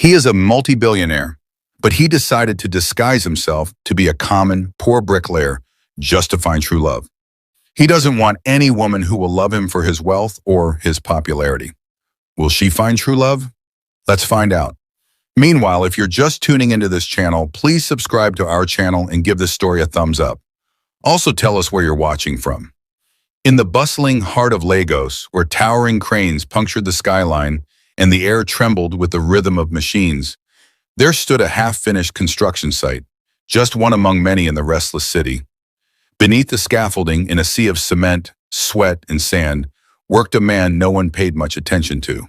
He is a multi-billionaire, but he decided to disguise himself to be a common, poor bricklayer just to find true love. He doesn't want any woman who will love him for his wealth or his popularity. Will she find true love? Let's find out. Meanwhile, if you're just tuning into this channel, please subscribe to our channel and give this story a thumbs up. Also tell us where you're watching from. In the bustling heart of Lagos, where towering cranes punctured the skyline and the air trembled with the rhythm of machines, there stood a half-finished construction site, just one among many in the restless city. Beneath the scaffolding, in a sea of cement, sweat, and sand, worked a man no one paid much attention to.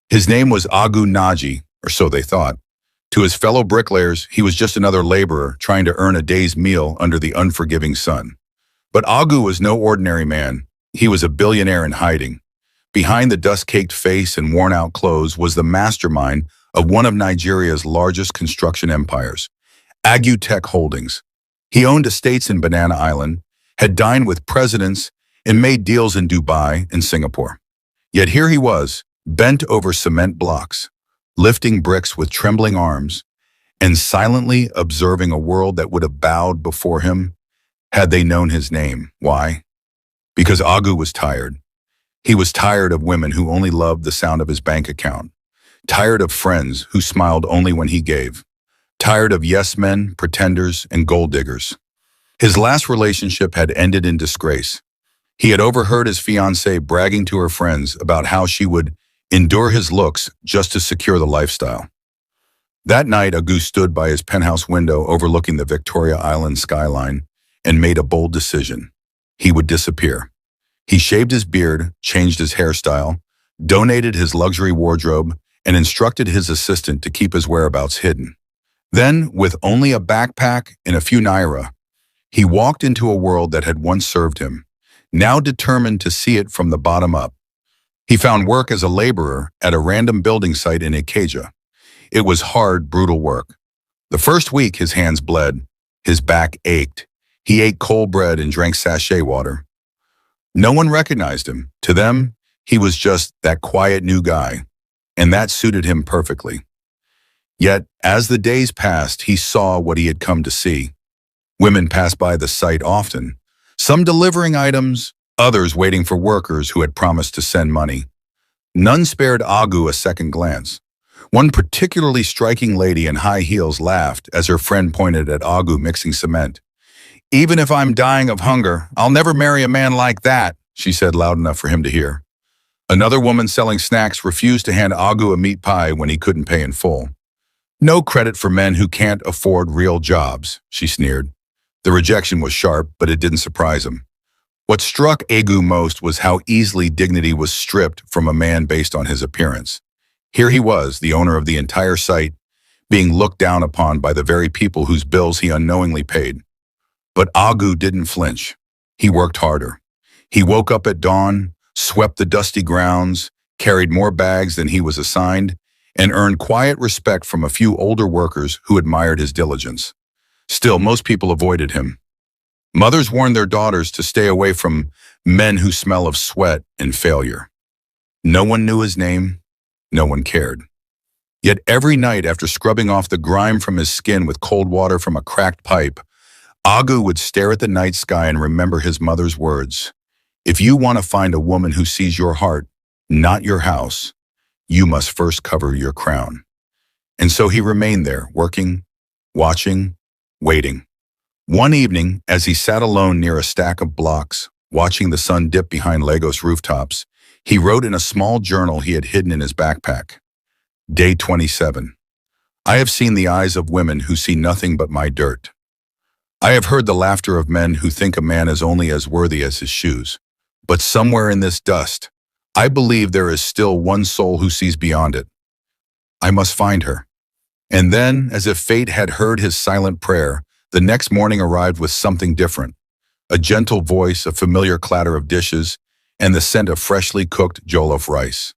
His name was Agu Naji, or so they thought. To his fellow bricklayers, he was just another laborer trying to earn a day's meal under the unforgiving sun. But Agu was no ordinary man. He was a billionaire in hiding. Behind the dust-caked face and worn-out clothes was the mastermind of one of Nigeria's largest construction empires, Agu Tech Holdings. He owned estates in Banana Island, had dined with presidents, and made deals in Dubai and Singapore. Yet here he was, bent over cement blocks, lifting bricks with trembling arms, and silently observing a world that would have bowed before him had they known his name. Why? Because Agu was tired. He was tired of women who only loved the sound of his bank account, tired of friends who smiled only when he gave, tired of yes men, pretenders, and gold diggers. His last relationship had ended in disgrace. He had overheard his fiancée bragging to her friends about how she would endure his looks just to secure the lifestyle. That night, Agu stood by his penthouse window overlooking the Victoria Island skyline and made a bold decision. He would disappear. He shaved his beard, changed his hairstyle, donated his luxury wardrobe, and instructed his assistant to keep his whereabouts hidden. Then, with only a backpack and a few naira, he walked into a world that had once served him, now determined to see it from the bottom up. He found work as a laborer at a random building site in Ikeja. It was hard, brutal work. The first week, his hands bled, his back ached. He ate cold bread and drank sachet water. No one recognized him. To them, he was just that quiet new guy, and that suited him perfectly. Yet, as the days passed, he saw what he had come to see. Women passed by the site often, some delivering items, others waiting for workers who had promised to send money. None spared Agu a second glance. One particularly striking lady in high heels laughed as her friend pointed at Agu mixing cement. "Even if I'm dying of hunger, I'll never marry a man like that," she said loud enough for him to hear. Another woman selling snacks refused to hand Agu a meat pie when he couldn't pay in full. "No credit for men who can't afford real jobs," she sneered. The rejection was sharp, but it didn't surprise him. What struck Agu most was how easily dignity was stripped from a man based on his appearance. Here he was, the owner of the entire site, being looked down upon by the very people whose bills he unknowingly paid. But Agu didn't flinch. He worked harder. He woke up at dawn, swept the dusty grounds, carried more bags than he was assigned, and earned quiet respect from a few older workers who admired his diligence. Still, most people avoided him. Mothers warned their daughters to stay away from men who smell of sweat and failure. No one knew his name. No one cared. Yet every night, after scrubbing off the grime from his skin with cold water from a cracked pipe, Agu would stare at the night sky and remember his mother's words. "If you want to find a woman who sees your heart, not your house, you must first cover your crown." And so he remained there, working, watching, waiting. One evening, as he sat alone near a stack of blocks, watching the sun dip behind Lagos rooftops, he wrote in a small journal he had hidden in his backpack. Day 27. I have seen the eyes of women who see nothing but my dirt. I have heard the laughter of men who think a man is only as worthy as his shoes. But somewhere in this dust, I believe there is still one soul who sees beyond it. I must find her. And then, as if fate had heard his silent prayer, the next morning arrived with something different. A gentle voice, a familiar clatter of dishes, and the scent of freshly cooked jollof rice.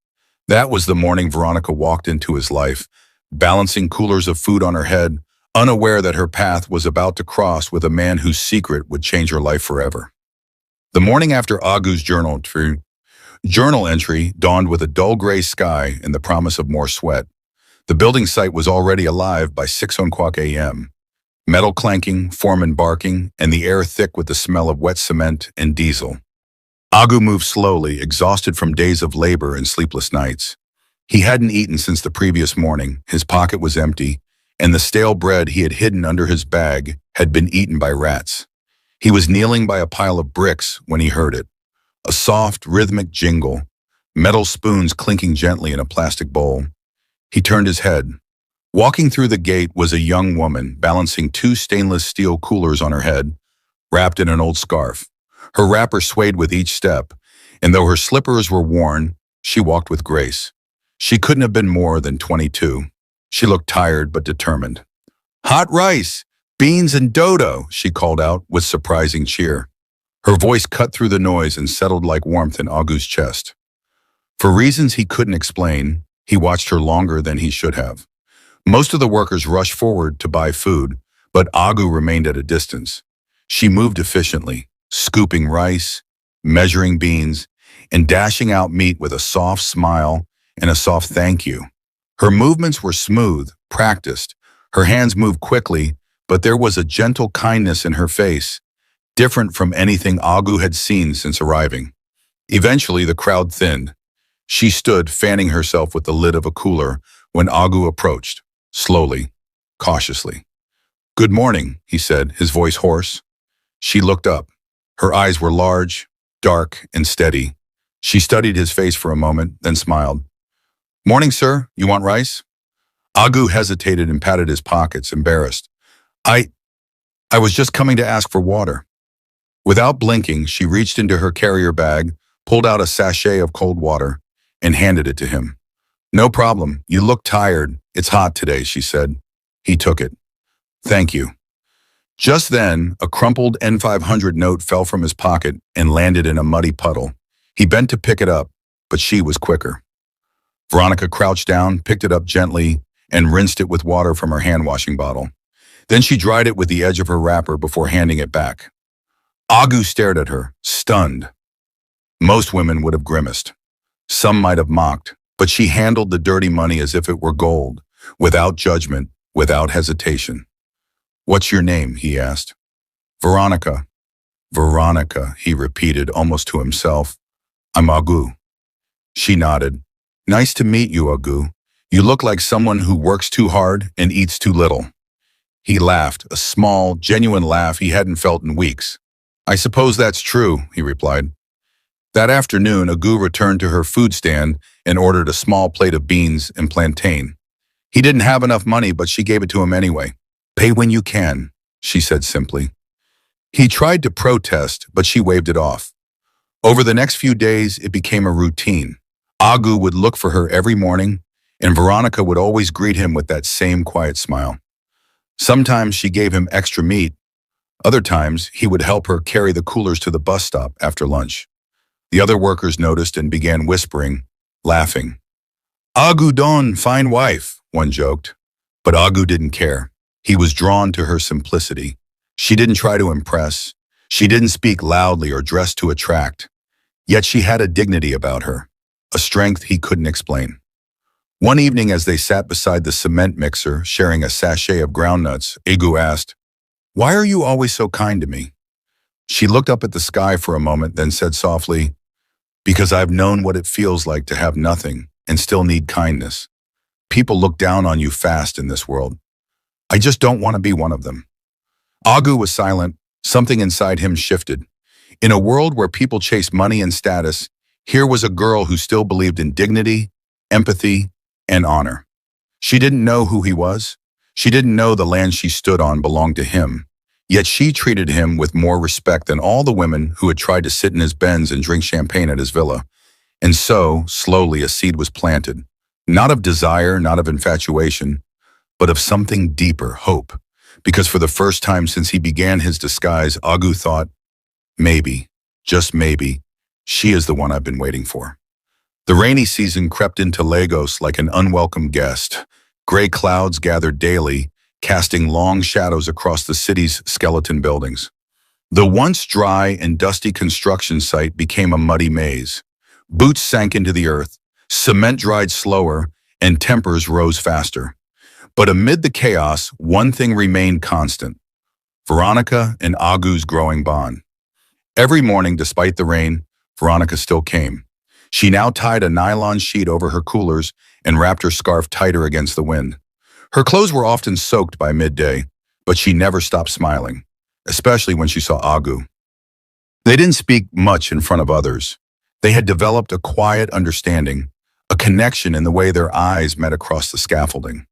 That was the morning Veronica walked into his life, balancing coolers of food on her head, unaware that her path was about to cross with a man whose secret would change her life forever. The morning after Agu's journal entry dawned with a dull gray sky and the promise of more sweat. The building site was already alive by 6 o'clock a.m. Metal clanking, foreman barking, and the air thick with the smell of wet cement and diesel. Agu moved slowly, exhausted from days of labor and sleepless nights. He hadn't eaten since the previous morning, his pocket was empty, and the stale bread he had hidden under his bag had been eaten by rats. He was kneeling by a pile of bricks when he heard it. A soft, rhythmic jingle, metal spoons clinking gently in a plastic bowl. He turned his head. Walking through the gate was a young woman balancing 2 stainless steel coolers on her head, wrapped in an old scarf. Her wrapper swayed with each step, and though her slippers were worn, she walked with grace. She couldn't have been more than 22. She looked tired but determined. "Hot rice, beans and dodo," she called out with surprising cheer. Her voice cut through the noise and settled like warmth in Agu's chest. For reasons he couldn't explain, he watched her longer than he should have. Most of the workers rushed forward to buy food, but Agu remained at a distance. She moved efficiently, scooping rice, measuring beans, and dashing out meat with a soft smile and a soft thank you. Her movements were smooth, practiced. Her hands moved quickly, but there was a gentle kindness in her face, different from anything Agu had seen since arriving. Eventually, the crowd thinned. She stood, fanning herself with the lid of a cooler, when Agu approached, slowly, cautiously. "Good morning," he said, his voice hoarse. She looked up. Her eyes were large, dark, and steady. She studied his face for a moment, then smiled. "Morning, sir. You want rice?" Agu hesitated and patted his pockets, embarrassed. I was just coming to ask for water." Without blinking, she reached into her carrier bag, pulled out a sachet of cold water, and handed it to him. "No problem. You look tired. It's hot today," she said. He took it. "Thank you." Just then, a crumpled N500 note fell from his pocket and landed in a muddy puddle. He bent to pick it up, but she was quicker. Veronica crouched down, picked it up gently, and rinsed it with water from her hand-washing bottle. Then she dried it with the edge of her wrapper before handing it back. Agu stared at her, stunned. Most women would have grimaced. Some might have mocked, but she handled the dirty money as if it were gold, without judgment, without hesitation. "What's your name?" he asked. "Veronica." "Veronica," he repeated, almost to himself. "I'm Agu." She nodded. "Nice to meet you, Agu. You look like someone who works too hard and eats too little." He laughed, a small, genuine laugh he hadn't felt in weeks. "I suppose that's true," he replied. That afternoon, Agu returned to her food stand and ordered a small plate of beans and plantain. He didn't have enough money, but she gave it to him anyway. "Pay when you can," she said simply. He tried to protest, but she waved it off. Over the next few days, it became a routine. Agu would look for her every morning, and Veronica would always greet him with that same quiet smile. Sometimes she gave him extra meat. Other times, he would help her carry the coolers to the bus stop after lunch. The other workers noticed and began whispering, laughing. "Agu Don, fine wife," one joked. But Agu didn't care. He was drawn to her simplicity. She didn't try to impress. She didn't speak loudly or dress to attract. Yet she had a dignity about her, a strength he couldn't explain. One evening as they sat beside the cement mixer, sharing a sachet of groundnuts, Agu asked, "Why are you always so kind to me?" She looked up at the sky for a moment, then said softly, "Because I've known what it feels like to have nothing and still need kindness. People look down on you fast in this world. I just don't want to be one of them." Agu was silent. Something inside him shifted. In a world where people chase money and status, here was a girl who still believed in dignity, empathy, and honor. She didn't know who he was. She didn't know the land she stood on belonged to him. Yet she treated him with more respect than all the women who had tried to sit in his Benz and drink champagne at his villa. And so, slowly, a seed was planted. Not of desire, not of infatuation, but of something deeper, hope. Because for the first time since he began his disguise, Agu thought, maybe, just maybe, she is the one I've been waiting for. The rainy season crept into Lagos like an unwelcome guest. Gray clouds gathered daily, casting long shadows across the city's skeleton buildings. The once dry and dusty construction site became a muddy maze. Boots sank into the earth, cement dried slower, and tempers rose faster. But amid the chaos, one thing remained constant: Veronica and Agu's growing bond. Every morning, despite the rain, Veronica still came. She now tied a nylon sheet over her coolers and wrapped her scarf tighter against the wind. Her clothes were often soaked by midday, but she never stopped smiling, especially when she saw Agu. They didn't speak much in front of others. They had developed a quiet understanding, a connection in the way their eyes met across the scaffolding.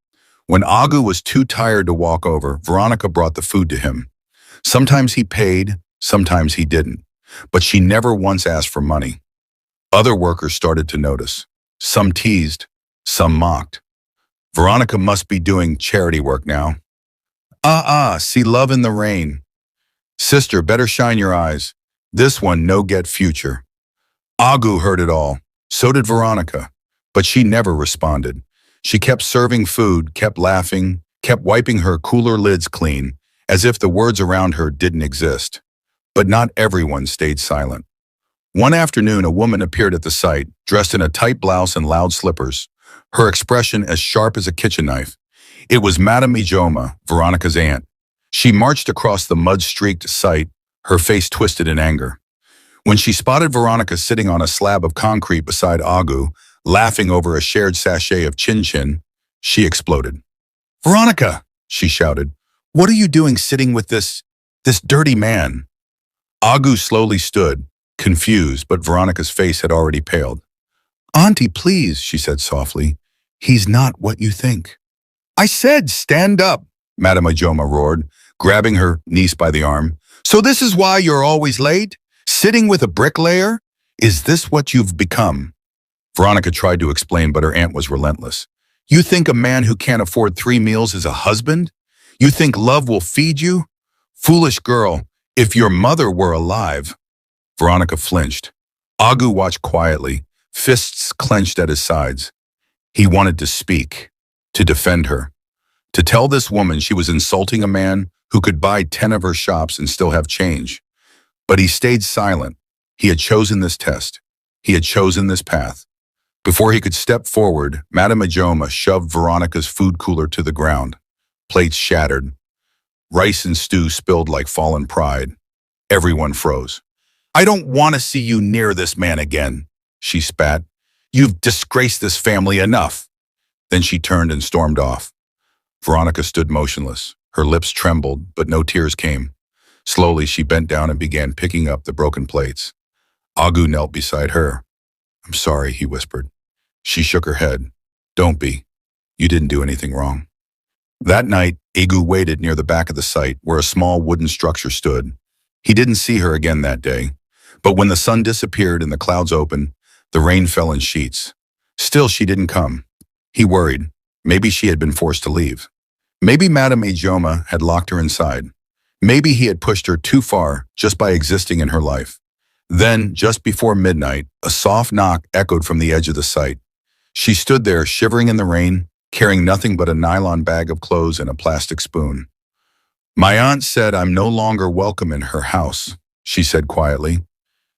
When Agu was too tired to walk over, Veronica brought the food to him. Sometimes he paid, sometimes he didn't, but she never once asked for money. Other workers started to notice. Some teased, some mocked. Veronica must be doing charity work now. See love in the rain. Sister, better shine your eyes. This one no get future. Agu heard it all. So did Veronica. But she never responded. She kept serving food, kept laughing, kept wiping her cooler lids clean, as if the words around her didn't exist. But not everyone stayed silent. One afternoon, a woman appeared at the site, dressed in a tight blouse and loud slippers, her expression as sharp as a kitchen knife. It was Madame Ijoma, Veronica's aunt. She marched across the mud-streaked site, her face twisted in anger. When she spotted Veronica sitting on a slab of concrete beside Agu, laughing over a shared sachet of chin-chin, she exploded. "Veronica!" she shouted. "What are you doing sitting with this dirty man?" Agu slowly stood, confused, but Veronica's face had already paled. "Auntie, please," she said softly. "He's not what you think." "I said stand up," Madame Ijoma roared, grabbing her niece by the arm. "So this is why you're always late? Sitting with a bricklayer? Is this what you've become?" Veronica tried to explain, but her aunt was relentless. "You think a man who can't afford 3 meals is a husband? You think love will feed you? Foolish girl, if your mother were alive." Veronica flinched. Agu watched quietly, fists clenched at his sides. He wanted to speak, to defend her, to tell this woman she was insulting a man who could buy 10 of her shops and still have change. But he stayed silent. He had chosen this test. He had chosen this path. Before he could step forward, Madame Ijoma shoved Veronica's food cooler to the ground. Plates shattered. Rice and stew spilled like fallen pride. Everyone froze. "I don't want to see you near this man again," she spat. "You've disgraced this family enough." Then she turned and stormed off. Veronica stood motionless. Her lips trembled, but no tears came. Slowly, she bent down and began picking up the broken plates. Agu knelt beside her. "I'm sorry," he whispered. She shook her head. "Don't be. You didn't do anything wrong." That night, Agu waited near the back of the site where a small wooden structure stood. He didn't see her again that day. But when the sun disappeared and the clouds opened, the rain fell in sheets. Still, she didn't come. He worried. Maybe she had been forced to leave. Maybe Madame Ijoma had locked her inside. Maybe he had pushed her too far just by existing in her life. Then, just before midnight, a soft knock echoed from the edge of the site. She stood there, shivering in the rain, carrying nothing but a nylon bag of clothes and a plastic spoon. "My aunt said I'm no longer welcome in her house," she said quietly.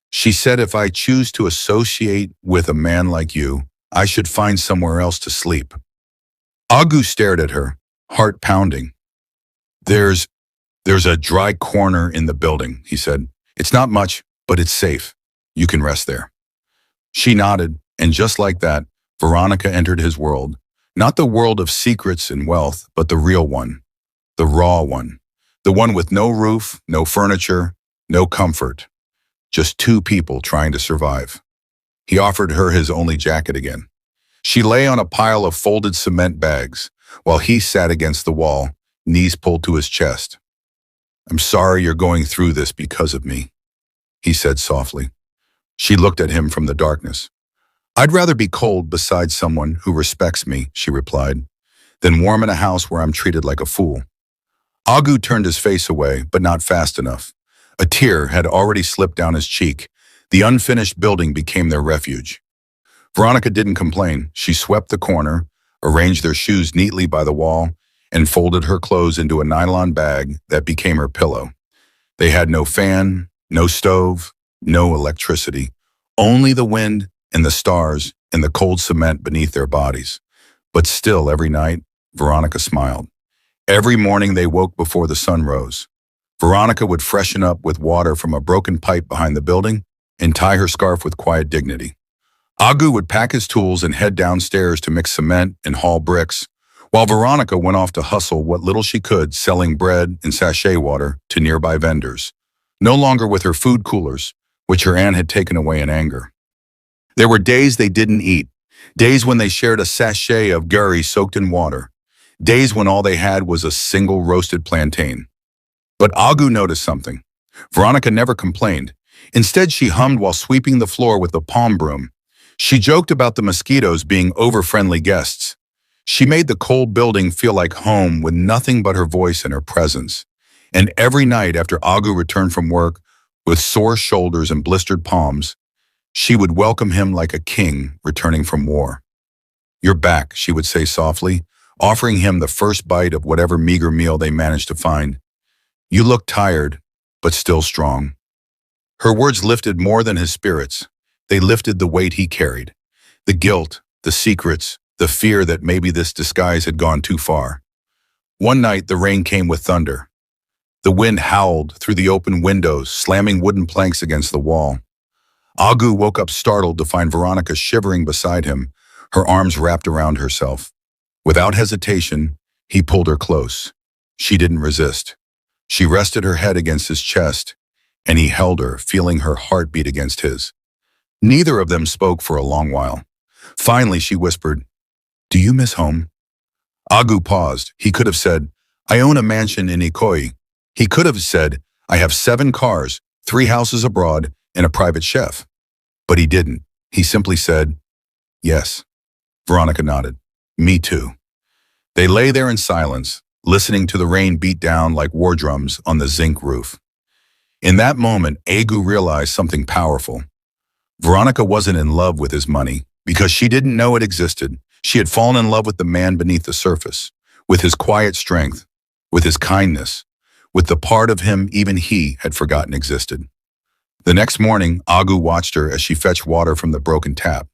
"She said if I choose to associate with a man like you, I should find somewhere else to sleep." Agu stared at her, heart pounding. There's a dry corner in the building," he said. "It's not much, but it's safe. You can rest there." She nodded, and just like that, Veronica entered his world. Not the world of secrets and wealth, but the real one. The raw one. The one with no roof, no furniture, no comfort. Just 2 people trying to survive. He offered her his only jacket again. She lay on a pile of folded cement bags, while he sat against the wall, knees pulled to his chest. "I'm sorry you're going through this because of me," he said softly. She looked at him from the darkness. "I'd rather be cold beside someone who respects me," she replied, "than warm in a house where I'm treated like a fool." Agu turned his face away, but not fast enough. A tear had already slipped down his cheek. The unfinished building became their refuge. Veronica didn't complain. She swept the corner, arranged their shoes neatly by the wall, and folded her clothes into a nylon bag that became her pillow. They had no fan, no stove, no electricity, only the wind and the stars and the cold cement beneath their bodies. But still, every night, Veronica smiled. Every morning they woke before the sun rose. Veronica would freshen up with water from a broken pipe behind the building and tie her scarf with quiet dignity. Agu would pack his tools and head downstairs to mix cement and haul bricks, while Veronica went off to hustle what little she could selling bread and sachet water to nearby vendors, no longer with her food coolers, which her aunt had taken away in anger. There were days they didn't eat, days when they shared a sachet of gurry soaked in water, days when all they had was a single roasted plantain. But Agu noticed something. Veronica never complained. Instead, she hummed while sweeping the floor with the palm broom. She joked about the mosquitoes being over-friendly guests. She made the cold building feel like home with nothing but her voice and her presence. And every night after Agu returned from work with sore shoulders and blistered palms, she would welcome him like a king returning from war. "You're back," she would say softly, offering him the first bite of whatever meager meal they managed to find. "You look tired, but still strong." Her words lifted more than his spirits. They lifted the weight he carried. The guilt, the secrets, the fear that maybe this disguise had gone too far. One night, the rain came with thunder. The wind howled through the open windows, slamming wooden planks against the wall. Agu woke up startled to find Veronica shivering beside him, her arms wrapped around herself. Without hesitation, he pulled her close. She didn't resist. She rested her head against his chest, and he held her, feeling her heart beat against his. Neither of them spoke for a long while. Finally, she whispered, "Do you miss home?" Agu paused. He could have said, "I own a mansion in Ikoyi." He could have said, "I have 7 cars, 3 houses abroad, and a private chef." But he didn't. He simply said, "Yes." Veronica nodded. "Me too." They lay there in silence, listening to the rain beat down like war drums on the zinc roof. In that moment, Agu realized something powerful. Veronica wasn't in love with his money because she didn't know it existed. She had fallen in love with the man beneath the surface, with his quiet strength, with his kindness, with the part of him even he had forgotten existed. The next morning, Agu watched her as she fetched water from the broken tap.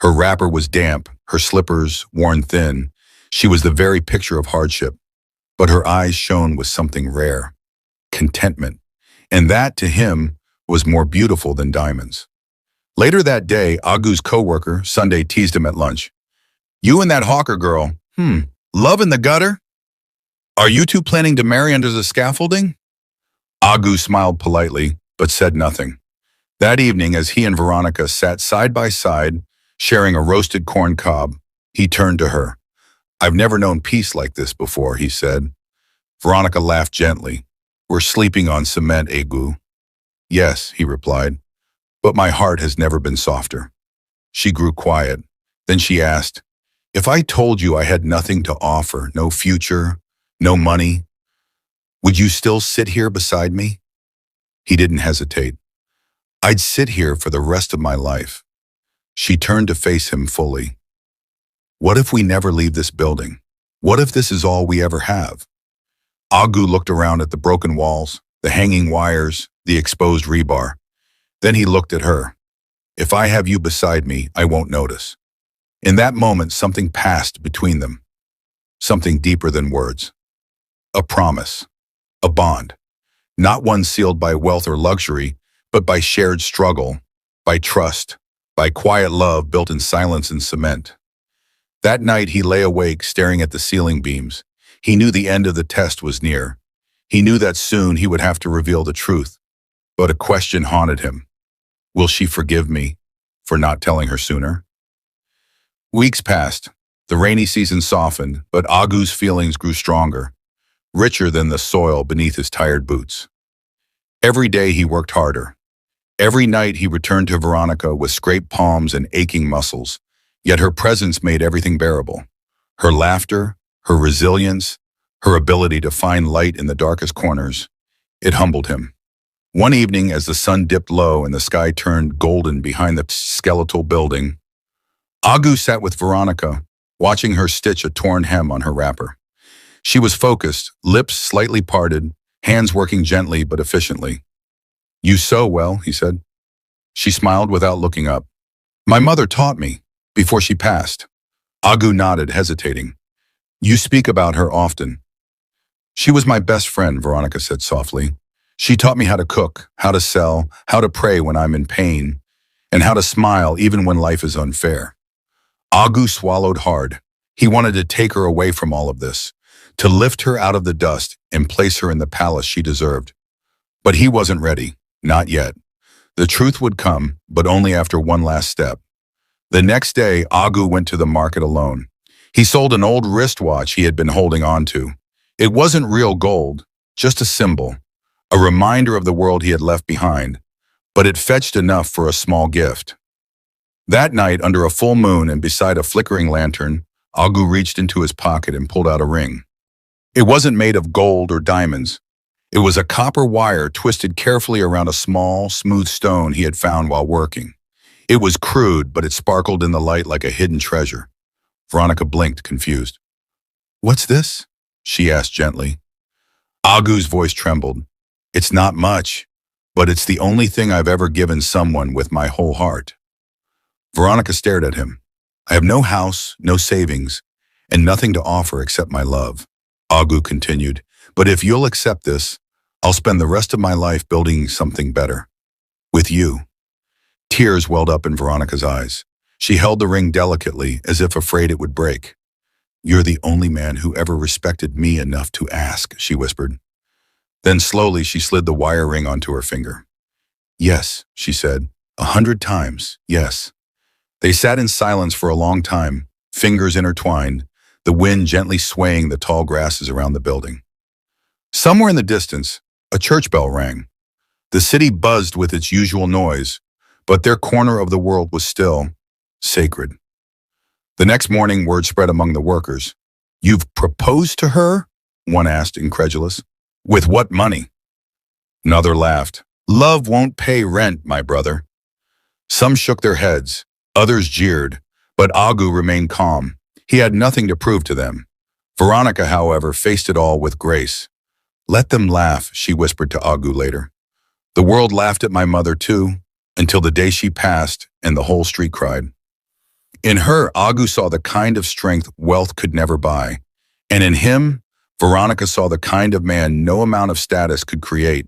Her wrapper was damp, her slippers worn thin. She was the very picture of hardship. But her eyes shone with something rare, contentment. And that, to him, was more beautiful than diamonds. Later that day, Agu's coworker, Sunday, teased him at lunch. "You and that hawker girl, love in the gutter? Are you two planning to marry under the scaffolding?" Agu smiled politely, but said nothing. That evening, as he and Veronica sat side by side, sharing a roasted corn cob, he turned to her. "I've never known peace like this before," he said. Veronica laughed gently. "We're sleeping on cement, Agu." "Yes," he replied, "but my heart has never been softer." She grew quiet. Then she asked, "If I told you I had nothing to offer, no future, no money, would you still sit here beside me?" He didn't hesitate. "I'd sit here for the rest of my life." She turned to face him fully. "What if we never leave this building? What if this is all we ever have?" Agu looked around at the broken walls, the hanging wires, the exposed rebar. Then he looked at her. "If I have you beside me, I won't notice." In that moment, something passed between them. Something deeper than words. A promise. A bond. Not one sealed by wealth or luxury, but by shared struggle, by trust, by quiet love built in silence and cement. That night he lay awake staring at the ceiling beams. He knew the end of the test was near. He knew that soon he would have to reveal the truth. But a question haunted him. Will she forgive me for not telling her sooner? Weeks passed. The rainy season softened, but Agu's feelings grew stronger, richer than the soil beneath his tired boots. Every day he worked harder. Every night he returned to Veronica with scraped palms and aching muscles, yet her presence made everything bearable. Her laughter, her resilience, her ability to find light in the darkest corners. It humbled him. One evening, as the sun dipped low and the sky turned golden behind the skeletal building, Agu sat with Veronica, watching her stitch a torn hem on her wrapper. She was focused, lips slightly parted, hands working gently but efficiently. "You sew well," he said. She smiled without looking up. "My mother taught me, before she passed." Agu nodded, hesitating. You speak about her often. She was my best friend, Veronica said softly. She taught me how to cook, how to sell, how to pray when I'm in pain, and how to smile even when life is unfair. Agu swallowed hard. He wanted to take her away from all of this, to lift her out of the dust and place her in the palace she deserved. But he wasn't ready, not yet. The truth would come, but only after one last step. The next day, Agu went to the market alone. He sold an old wristwatch he had been holding on to. It wasn't real gold, just a symbol, a reminder of the world he had left behind, but it fetched enough for a small gift. That night, under a full moon and beside a flickering lantern, Agu reached into his pocket and pulled out a ring. It wasn't made of gold or diamonds. It was a copper wire twisted carefully around a small, smooth stone he had found while working. It was crude, but it sparkled in the light like a hidden treasure. Veronica blinked, confused. What's this? She asked gently. Agu's voice trembled. It's not much, but it's the only thing I've ever given someone with my whole heart. Veronica stared at him. I have no house, no savings, and nothing to offer except my love. Agu continued, but if you'll accept this, I'll spend the rest of my life building something better. With you. Tears welled up in Veronica's eyes. She held the ring delicately, as if afraid it would break. You're the only man who ever respected me enough to ask, she whispered. Then slowly she slid the wire ring onto her finger. Yes, she said, 100 times, yes. They sat in silence for a long time, fingers intertwined, the wind gently swaying the tall grasses around the building. Somewhere in the distance, a church bell rang. The city buzzed with its usual noise, but their corner of the world was still sacred. The next morning, word spread among the workers. You've proposed to her? One asked, incredulous. With what money? Another laughed. Love won't pay rent, my brother. Some shook their heads, others jeered, but Agu remained calm. He had nothing to prove to them. Veronica, however, faced it all with grace. Let them laugh, she whispered to Agu later. The world laughed at my mother too, until the day she passed and the whole street cried. In her, Agu saw the kind of strength wealth could never buy. And in him, Veronica saw the kind of man no amount of status could create.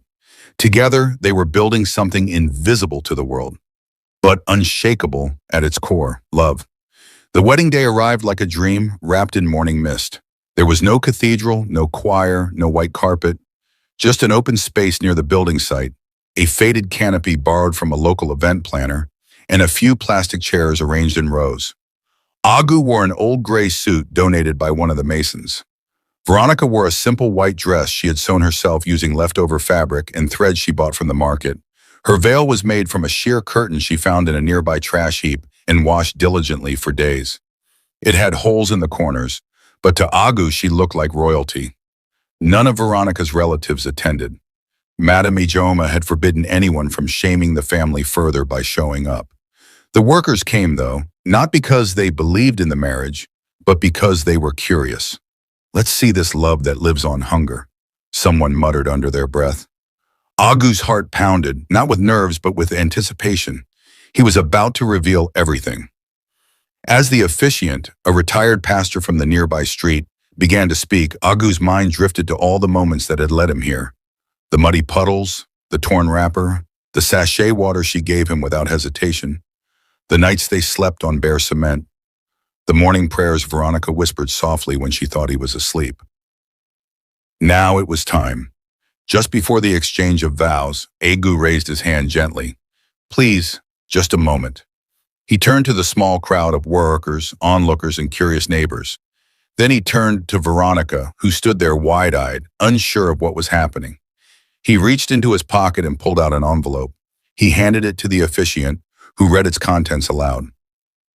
Together, they were building something invisible to the world, but unshakable at its core, love. The wedding day arrived like a dream wrapped in morning mist. There was no cathedral, no choir, no white carpet, just an open space near the building site, a faded canopy borrowed from a local event planner, and a few plastic chairs arranged in rows. Agu wore an old gray suit donated by one of the masons. Veronica wore a simple white dress she had sewn herself using leftover fabric and threads she bought from the market. Her veil was made from a sheer curtain she found in a nearby trash heap and washed diligently for days. It had holes in the corners, but to Agu she looked like royalty. None of Veronica's relatives attended. Madame Ijoma had forbidden anyone from shaming the family further by showing up. The workers came, though, not because they believed in the marriage, but because they were curious. Let's see this love that lives on hunger, someone muttered under their breath. Agu's heart pounded, not with nerves but with anticipation. He was about to reveal everything. As the officiant, a retired pastor from the nearby street, began to speak, Agu's mind drifted to all the moments that had led him here. The muddy puddles, the torn wrapper, the sachet water she gave him without hesitation, the nights they slept on bare cement, the morning prayers Veronica whispered softly when she thought he was asleep. Now it was time. Just before the exchange of vows, Agu raised his hand gently. Please, just a moment. He turned to the small crowd of workers, onlookers, and curious neighbors. Then he turned to Veronica, who stood there wide-eyed, unsure of what was happening. He reached into his pocket and pulled out an envelope. He handed it to the officiant, who read its contents aloud.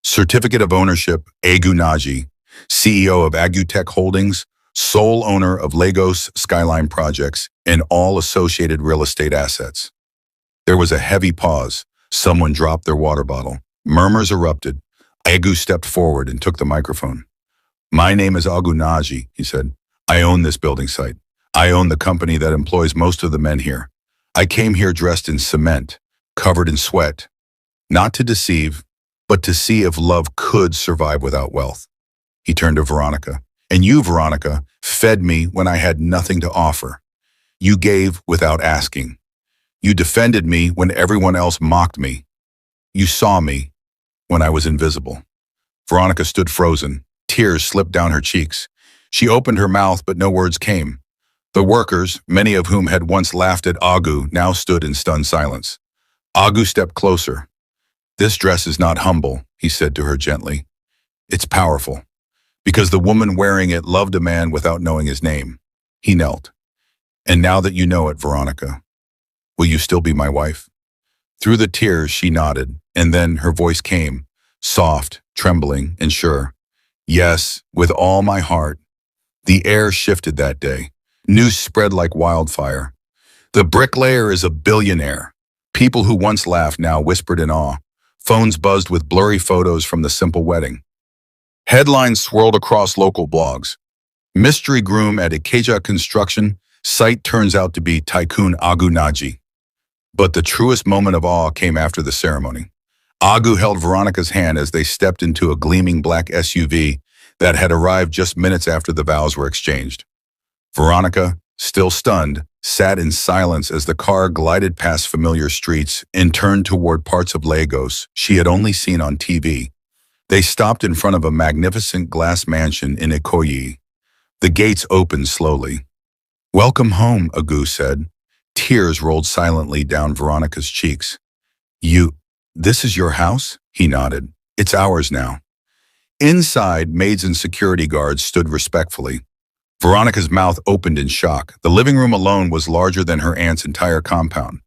Certificate of Ownership, Agu Naji, CEO of Agutech Holdings, sole owner of Lagos Skyline Projects, and all associated real estate assets. There was a heavy pause. Someone dropped their water bottle. Murmurs erupted. Agu stepped forward and took the microphone. My name is Agu Naji, he said. I own this building site. I own the company that employs most of the men here. I came here dressed in cement, covered in sweat, not to deceive, but to see if love could survive without wealth. He turned to Veronica. And you, Veronica, fed me when I had nothing to offer. You gave without asking. You defended me when everyone else mocked me. You saw me when I was invisible. Veronica stood frozen. Tears slipped down her cheeks. She opened her mouth, but no words came. The workers, many of whom had once laughed at Agu, now stood in stunned silence. Agu stepped closer. This dress is not humble, he said to her gently. It's powerful, because the woman wearing it loved a man without knowing his name. He knelt. And now that you know it, Veronica, will you still be my wife? Through the tears, she nodded, and then her voice came, soft, trembling, and sure. Yes, with all my heart. The air shifted that day. News spread like wildfire. The bricklayer is a billionaire. People who once laughed now whispered in awe. Phones buzzed with blurry photos from the simple wedding. Headlines swirled across local blogs. Mystery groom at Ikeja construction site turns out to be Tycoon Agu Naji. But the truest moment of awe came after the ceremony. Agu held Veronica's hand as they stepped into a gleaming black SUV that had arrived just minutes after the vows were exchanged. Veronica, still stunned, sat in silence as the car glided past familiar streets and turned toward parts of Lagos she had only seen on TV. They stopped in front of a magnificent glass mansion in Ikoyi. The gates opened slowly. "Welcome home," Agu said. Tears rolled silently down Veronica's cheeks. This is your house?" He nodded. "It's ours now." Inside, maids and security guards stood respectfully. Veronica's mouth opened in shock. The living room alone was larger than her aunt's entire compound.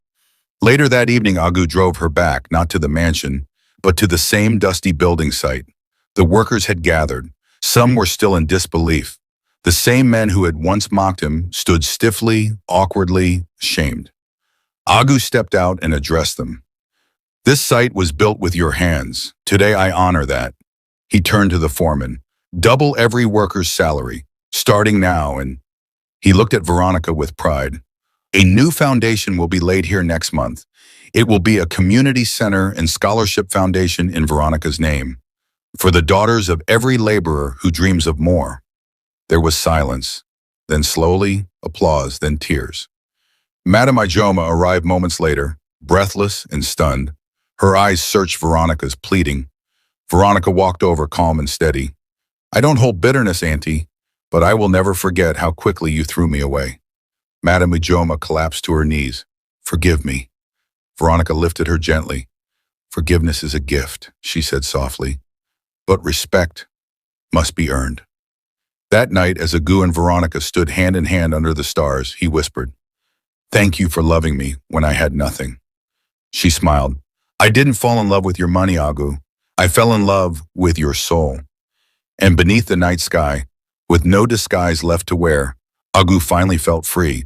Later that evening, Agu drove her back, not to the mansion, but to the same dusty building site. The workers had gathered. Some were still in disbelief. The same men who had once mocked him stood stiffly, awkwardly, ashamed. Agu stepped out and addressed them. "This site was built with your hands. Today I honor that." He turned to the foreman. "Double every worker's salary, starting now," and he looked at Veronica with pride. "A new foundation will be laid here next month. It will be a community center and scholarship foundation in Veronica's name, for the daughters of every laborer who dreams of more." There was silence, then slowly, applause, then tears. Madame Ijoma arrived moments later, breathless and stunned. Her eyes searched Veronica's, pleading. Veronica walked over, calm and steady. "I don't hold bitterness, Auntie, but I will never forget how quickly you threw me away." Madame Ijoma collapsed to her knees. "Forgive me." Veronica lifted her gently. "Forgiveness is a gift," she said softly, "but respect must be earned." That night, as Agu and Veronica stood hand in hand under the stars, he whispered, "Thank you for loving me when I had nothing." She smiled. "I didn't fall in love with your money, Agu. I fell in love with your soul." And beneath the night sky, with no disguise left to wear, Agu finally felt free.